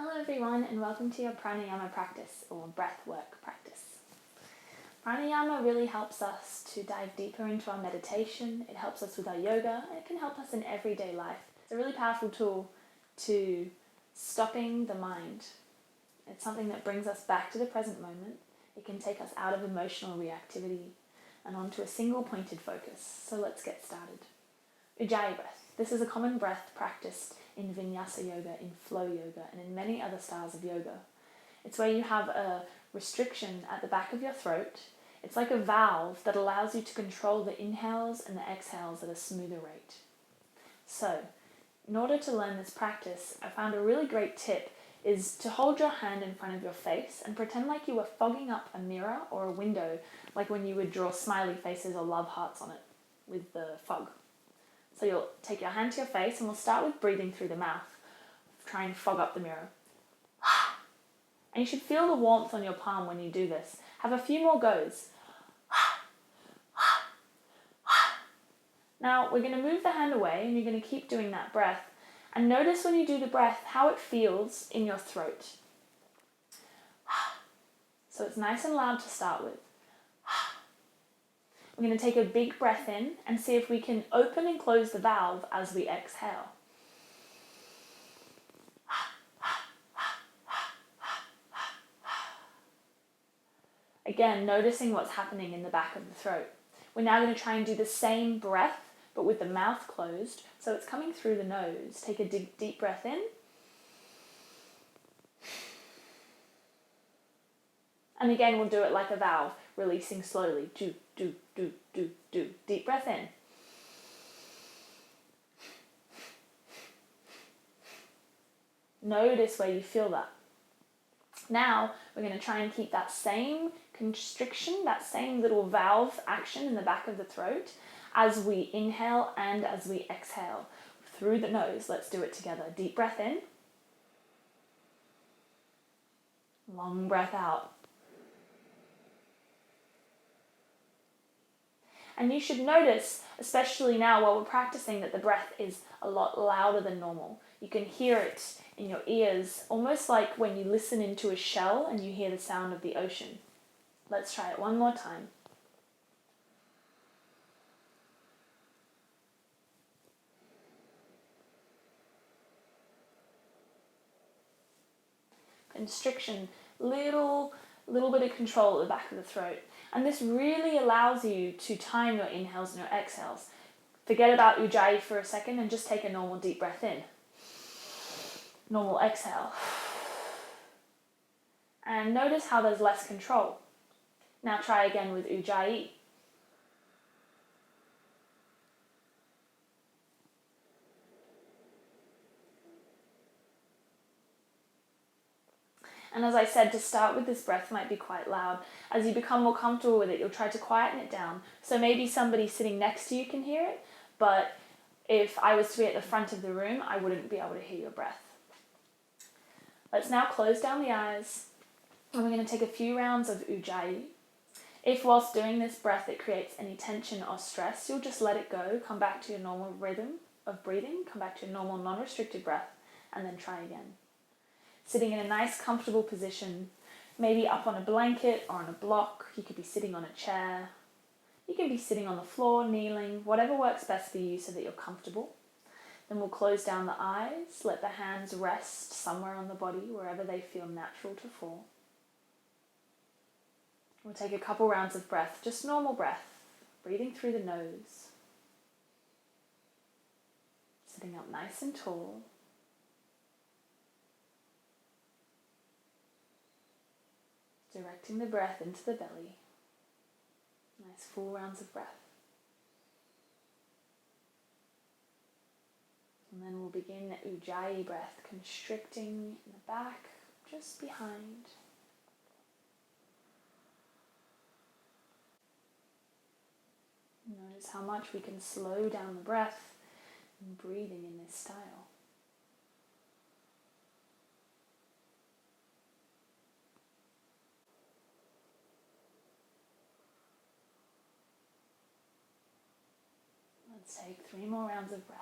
Hello everyone and welcome to your pranayama practice or breath work practice. Pranayama really helps us to dive deeper into our meditation, it helps us with our yoga, and it can help us in everyday life. It's a really powerful tool to stopping the mind. It's something that brings us back to the present moment. It can take us out of emotional reactivity and onto a single pointed focus. So let's get started. Ujjayi breath. This is a common breath practiced in vinyasa yoga, in flow yoga, and in many other styles of yoga. It's where you have a restriction at the back of your throat. It's like a valve that allows you to control the inhales and the exhales at a smoother rate. So, in order to learn this practice, I found a really great tip is to hold your hand in front of your face and pretend like you were fogging up a mirror or a window, like when you would draw smiley faces or love hearts on it with the fog. So you'll take your hand to your face and we'll start with breathing through the mouth. Try and fog up the mirror. And you should feel the warmth on your palm when you do this. Have a few more goes. Now we're going to move the hand away and you're going to keep doing that breath. And notice when you do the breath how it feels in your throat. So it's nice and loud to start with. We're going to take a big breath in and see if we can open and close the valve as we exhale. Again, noticing what's happening in the back of the throat. We're now going to try and do the same breath, but with the mouth closed, so it's coming through the nose. Take a deep breath in. And again, we'll do it like a valve, releasing slowly. Do, do, do, do, do. Deep breath in. Notice where you feel that. Now, we're going to try and keep that same constriction, that same little valve action in the back of the throat as we inhale and as we exhale through the nose. Let's do it together. Deep breath in. Long breath out. And you should notice, especially now while we're practicing, that the breath is a lot louder than normal. You can hear it in your ears, almost like when you listen into a shell and you hear the sound of the ocean. Let's try it one more time. Constriction, little bit of control at the back of the throat. And this really allows you to time your inhales and your exhales. Forget about Ujjayi for a second and just take a normal deep breath in. Normal exhale. And notice how there's less control. Now try again with Ujjayi. And as I said, to start with, this breath might be quite loud. As you become more comfortable with it, you'll try to quieten it down. So maybe somebody sitting next to you can hear it, but if I was to be at the front of the room, I wouldn't be able to hear your breath. Let's now close down the eyes, and we're going to take a few rounds of Ujjayi. If whilst doing this breath it creates any tension or stress, you'll just let it go, come back to your normal rhythm of breathing, come back to your normal non-restricted breath, and then try again. Sitting in a nice comfortable position, maybe up on a blanket or on a block. You could be sitting on a chair. You can be sitting on the floor, kneeling, whatever works best for you so that you're comfortable. Then we'll close down the eyes, let the hands rest somewhere on the body, wherever they feel natural to fall. We'll take a couple rounds of breath, just normal breath, breathing through the nose. Sitting up nice and tall. Directing the breath into the belly. Nice full rounds of breath. And then we'll begin the Ujjayi breath, constricting in the back, just behind. Notice how much we can slow down the breath and breathing in this style. Let's take 3 more rounds of breath.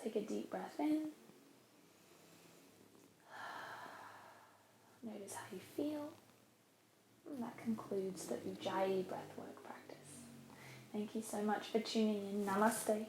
Take a deep breath in. Notice how you feel. And that concludes the Ujjayi breathwork practice. Thank you so much for tuning in. Namaste.